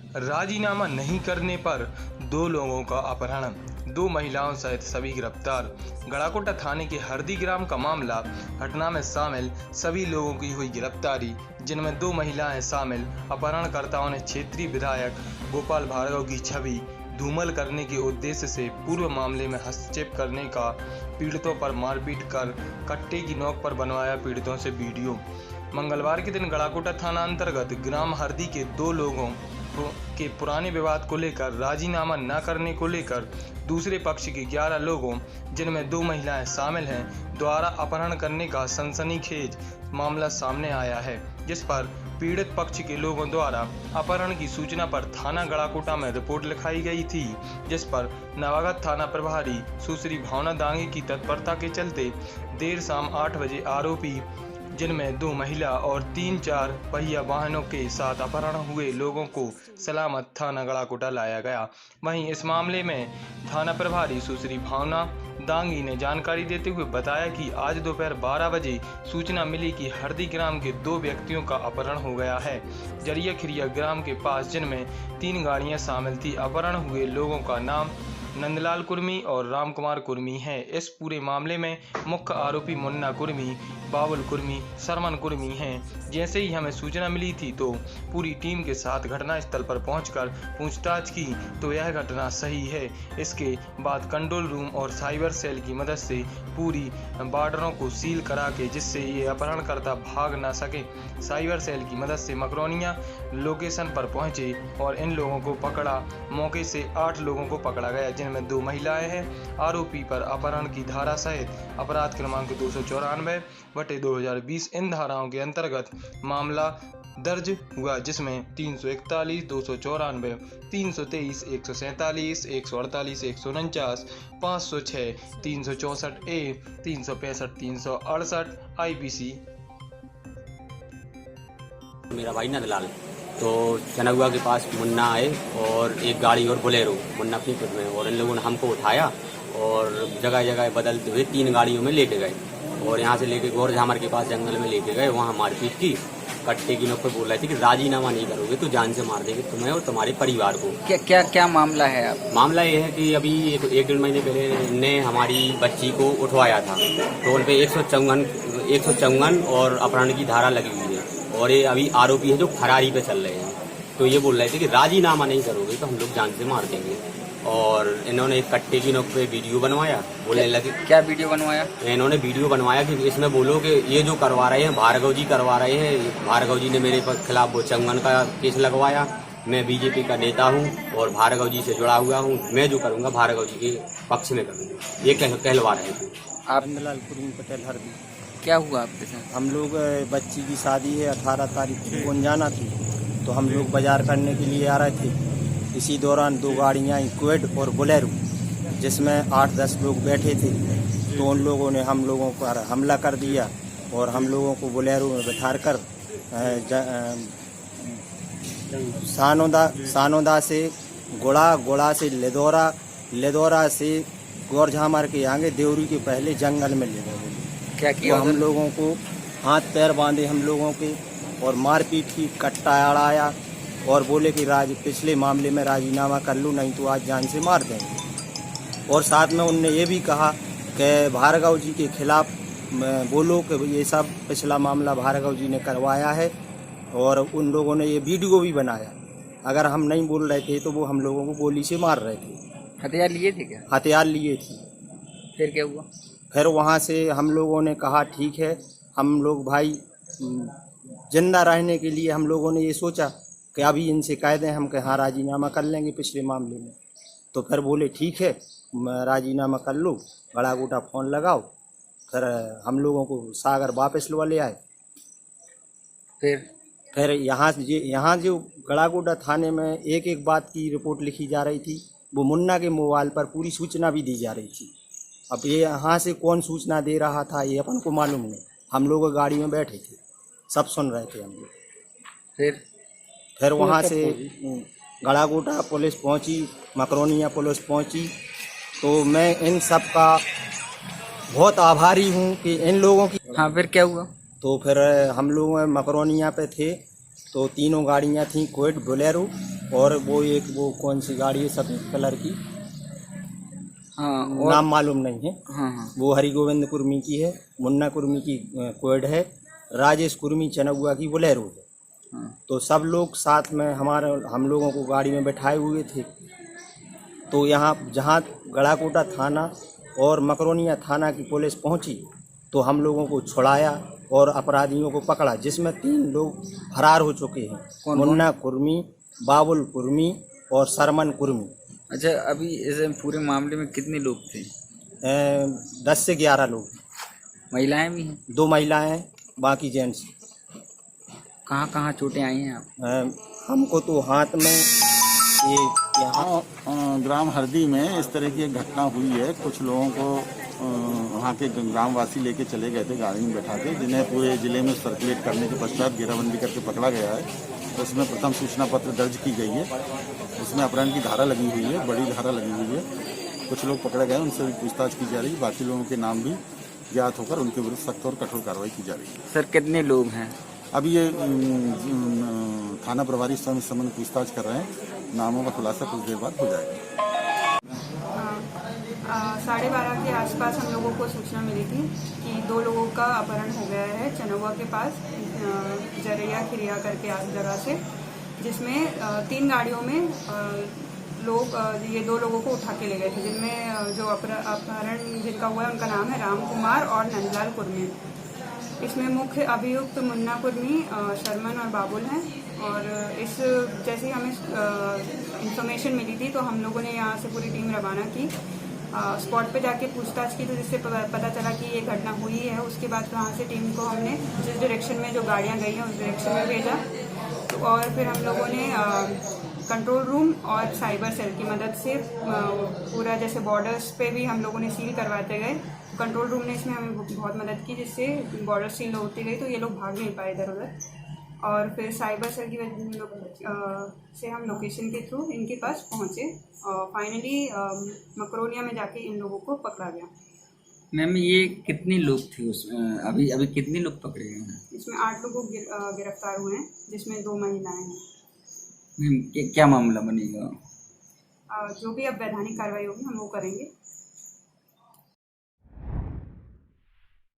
राजीनामा नहीं करने पर 2 लोगों का अपहरण, 2 महिलाओं सहित सभी गिरफ्तार। गड़ाकोटा थाने के हरदी ग्राम का मामला। घटना में शामिल सभी लोगों की हुई गिरफ्तारी, जिनमें 2 महिलाएं शामिल। अपहरणकर्ताओं ने क्षेत्रीय विधायक गोपाल भार्गव की छवि धूमल करने के उद्देश्य से पूर्व मामले में हस्तक्षेप करने का, पीड़ितों पर मारपीट कर कट्टे की नोक पर बनवाया पीड़ितों से वीडियो। मंगलवार के दिन गड़ाकोटा थाना अंतर्गत ग्राम हरदी के 2 लोगों के पुराने विवाद को लेकर राजीनामा न करने को लेकर दूसरे पक्ष के 11 लोगों, जिनमें 2 महिलाएं शामिल हैं, द्वारा अपहरण करने का सनसनीखेज मामला सामने आया है, जिस पर पीड़ित पक्ष के लोगों द्वारा अपहरण की सूचना पर थाना गड़ाकोटा में रिपोर्ट लिखाई गई थी, जिस पर नवागत थाना प्रभारी सुश्री भावना दांगे की तत्परता के चलते देर शाम 8 बजे आरोपी, जिनमें 2 महिला और 3-4 पहिया वाहनों के साथ अपहरण हुए लोगों को सलामत थाना गड़ाकोटा लाया गया। वहीं इस मामले में थाना प्रभारी सुश्री भावना दांगी ने जानकारी देते हुए बताया कि आज दोपहर 12 बजे सूचना मिली कि हरदी ग्राम के 2 व्यक्तियों का अपहरण हो गया है, जरिया खिरिया ग्राम के पास, जिनमें 3 गाड़ियां शामिल थी। अपहरण हुए लोगों का नाम नंदलाल कुर्मी और रामकुमार कुर्मी है। इस पूरे मामले में मुख्य आरोपी मुन्ना कुर्मी, बाबुल कुर्मी, सरमन कुर्मी हैं। जैसे ही हमें सूचना मिली थी तो पूरी टीम के साथ घटनास्थल पर पहुंचकर पूछताछ की तो यह घटना सही है। इसके बाद कंट्रोल रूम और साइबर सेल की मदद से पूरी बॉर्डरों को सील करा के, जिससे ये अपहरणकर्ता भाग न सके, साइबर सेल की मदद से मकरोनिया लोकेशन पर पहुंचे और इन लोगों को पकड़ा। मौके से 8 लोगों को पकड़ा गया, जिनमें 2 महिलाएं हैं। आरोपी पर अपहरण की धारा सहित अपराध क्रमांक 294/2020 इन धाराओं के अंतर्गत मामला दर्ज हुआ, जिसमें 341, 294, 323, 147, 148, 149, 506, 364A, 365, 368 IPC। मेरा भाई नंदलाल तो चनगुआ के पास मुन्ना आए और एक गाड़ी और बोलेरो, मुन्ना अपनी खुद में, और इन लोगों ने हमको उठाया और जगह जगह बदलते हुए 3 गाड़ियों में लेके गए और यहाँ से लेके गौर झामर के पास जंगल में लेके गए। वहाँ मारपीट की, कट्टे की नोक पे बोल रहे थे कि राजीनामा नहीं करोगे तो जान से मार देंगे तुम्हें और तुम्हारे परिवार को। क्या मामला है? आप मामला ये है कि अभी 1-1.5 महीने पहले ने हमारी बच्ची को उठवाया था, तो उन पे 154 और अपहरण की धारा लगी हुई है और ये अभी आरोपी है जो फरारी पे चल रहे हैं। तो ये बोल रहे थे कि राजीनामा नहीं करोगे तो हम लोग जान से मार देंगे। और इन्होंने एक कट्टे की नोक पे वीडियो बनवाया, बोलने लगे। क्या वीडियो बनवाया? इन्होंने वीडियो बनवाया कि इसमें बोलो कि ये जो करवा रहे हैं भार्गव जी करवा रहे हैं, भार्गव जी ने मेरे खिलाफ वो चंगन का केस लगवाया, मैं बीजेपी का नेता हूँ और भार्गव जी से जुड़ा हुआ हूँ, मैं जो करूँगा भार्गव जी के पक्ष में करूँगा, ये कहलवा रहे थे। आप? नंदलाल कुर्मी पटेल हरदी। क्या हुआ आपके साथ? हम लोग बच्ची की शादी है 18 तारीख को जाना थी, तो हम लोग बाजार करने के लिए आ रहे थे। इसी दौरान 2 गाड़ियाँ क्वेड और बोलेरो, जिसमें 8-10 लोग बैठे थे, तो उन लोगों ने हम लोगों पर हमला कर दिया और हम लोगों को बोलेरो में बैठा कर सानोदा से गोड़ा से लेदौरा से गौर झामर के आगे देवरी के पहले जंगल में ले गए। क्या किया? तो हम लोगों को हाथ पैर बांधे हम लोगों के और मारपीट की, कट्टा अड़ाया और बोले कि पिछले मामले में राजीनामा कर लो नहीं तो आज जान से मार देंगे। और साथ में उनने ये भी कहा कि भार्गव जी के खिलाफ बोलो कि ये सब पिछला मामला भार्गव जी ने करवाया है, और उन लोगों ने ये वीडियो भी बनाया। अगर हम नहीं बोल रहे थे तो वो हम लोगों को गोली से मार रहे थे। हथियार लिए थे क्या? हथियार लिए थे। फिर क्या हुआ? फिर वहाँ से हम लोगों ने कहा ठीक है, हम लोग भाई जिंदा रहने के लिए हम लोगों ने ये सोचा कि अभी इनसे कह दें हम कि हाँ राजीनामा कर लेंगे पिछले मामले में। तो फिर बोले ठीक है राजीनामा कर लो, गड़ाकोटा फ़ोन लगाओ। फिर हम लोगों को सागर वापस लवा ले आए। फिर यहाँ जो गड़ाकोटा थाने में एक बात की रिपोर्ट लिखी जा रही थी, वो मुन्ना के मोबाइल पर पूरी सूचना भी दी जा रही थी। अब ये यहाँ से कौन सूचना दे रहा था ये अपन को मालूम नहीं। हम लोग गाड़ी में बैठे थे, सब सुन रहे थे हम लोग। फिर वहाँ से गड़ाकोटा पुलिस पहुँची, मकरोनिया पुलिस पहुँची। तो मैं इन सब का बहुत आभारी हूँ कि इन लोगों की। हाँ, फिर क्या हुआ? तो फिर हम लोग मकरोनिया पे थे, तो 3 गाड़ियाँ थी, क्वेड, बोलेरो और वो एक वो कौन सी गाड़ी है सफ़ेद कलर की, हाँ और नाम मालूम नहीं है, हाँ हाँ वो हरिगोविंद कुर्मी की है, मुन्ना कुर्मी की क्वेड है, राजेश कुर्मी चनौआ की बोलेरो है। हाँ। तो सब लोग साथ में हम लोगों को गाड़ी में बैठाए हुए थे। तो यहाँ जहाँ गड़ाकोटा थाना और मकरोनिया थाना की पुलिस पहुँची तो हम लोगों को छुड़ाया और अपराधियों को पकड़ा, जिसमें 3 लोग फरार हो चुके हैं। मुन्ना कुर्मी, बाबुल कुर्मी और सरमन कुर्मी। अच्छा, अभी इस पूरे मामले में कितने लोग थे? 10 से 11 लोग। महिलाएं भी हैं? 2 महिलाएं हैं, बाकी जेंट्स। कहाँ कहाँ चोटें आई हैं आप? हमको तो हाथ में ये यहाँ ग्राम हरदी में इस तरह की एक घटना हुई है। कुछ लोगों को वहाँ के ग्रामवासी लेके चले गए थे गाड़ी में बैठा के, जिन्हें पूरे जिले में सर्कुलेट करने के पश्चात घेराबंदी करके पकड़ा गया है। तो उसमें प्रथम सूचना पत्र दर्ज की गई है। उसमें अपहरण की धारा लगी हुई है, बड़ी धारा लगी हुई है। कुछ लोग पकड़े गए, उनसे भी पूछताछ की जा रही है। बाकी लोगों के नाम भी ज्ञात होकर उनके विरुद्ध सख्त और कठोर कार्रवाई की जा रही है। सर कितने लोग हैं? अभी ये थाना प्रभारी स्वयं इस संबंध में पूछताछ कर रहे हैं। नामों का खुलासा कुछ देर बाद हो जाएगा। 12:30 के आसपास हम लोगों को सूचना मिली थी कि 2 लोगों का अपहरण हो गया है चनौआ के पास, जरैया खिरिया करके आस जगह से, जिसमें 3 गाड़ियों में लोग ये 2 लोगों को उठा के ले गए थे, जिनमें जो अपहरण जिनका हुआ है उनका नाम है राम कुमार और नंदलाल कुर्मी। इसमें मुख्य अभियुक्त मुन्ना कुर्मी, शर्मन और बाबुल हैं। और इस जैसे ही हमें इंफॉर्मेशन मिली थी तो हम लोगों ने यहाँ से पूरी टीम रवाना की, स्पॉट पे जाके पूछताछ की, तो जिससे पता चला कि ये घटना हुई है। उसके बाद वहाँ से टीम को हमने जिस डायरेक्शन में जो गाड़ियाँ गई हैं उस डायरेक्शन में भेजा। तो और फिर हम लोगों ने कंट्रोल रूम और साइबर सेल की मदद से पूरा जैसे बॉर्डर्स पे भी हम लोगों ने सील करवाते गए। कंट्रोल रूम ने इसमें हमें बहुत मदद की, जिससे बॉर्डर सील होती गई तो ये लोग भाग नहीं पाए इधर उधर। और फिर साइबर सेल की से हम लोकेशन के थ्रू इनके पास पहुँचे और फाइनली मकरोनिया में जाके इन लोगों को पकड़ा गया। मैम ये कितने लोग थे उसमें? अभी कितने लोग पकड़े गए हैं? इसमें 8 लोगों गिरफ्तार हुए हैं, जिसमें 2 महिलाएं हैं। मैम क्या मामला बनेगा? जो भी अब वैधानिक कार्रवाई होगी हम वो करेंगे।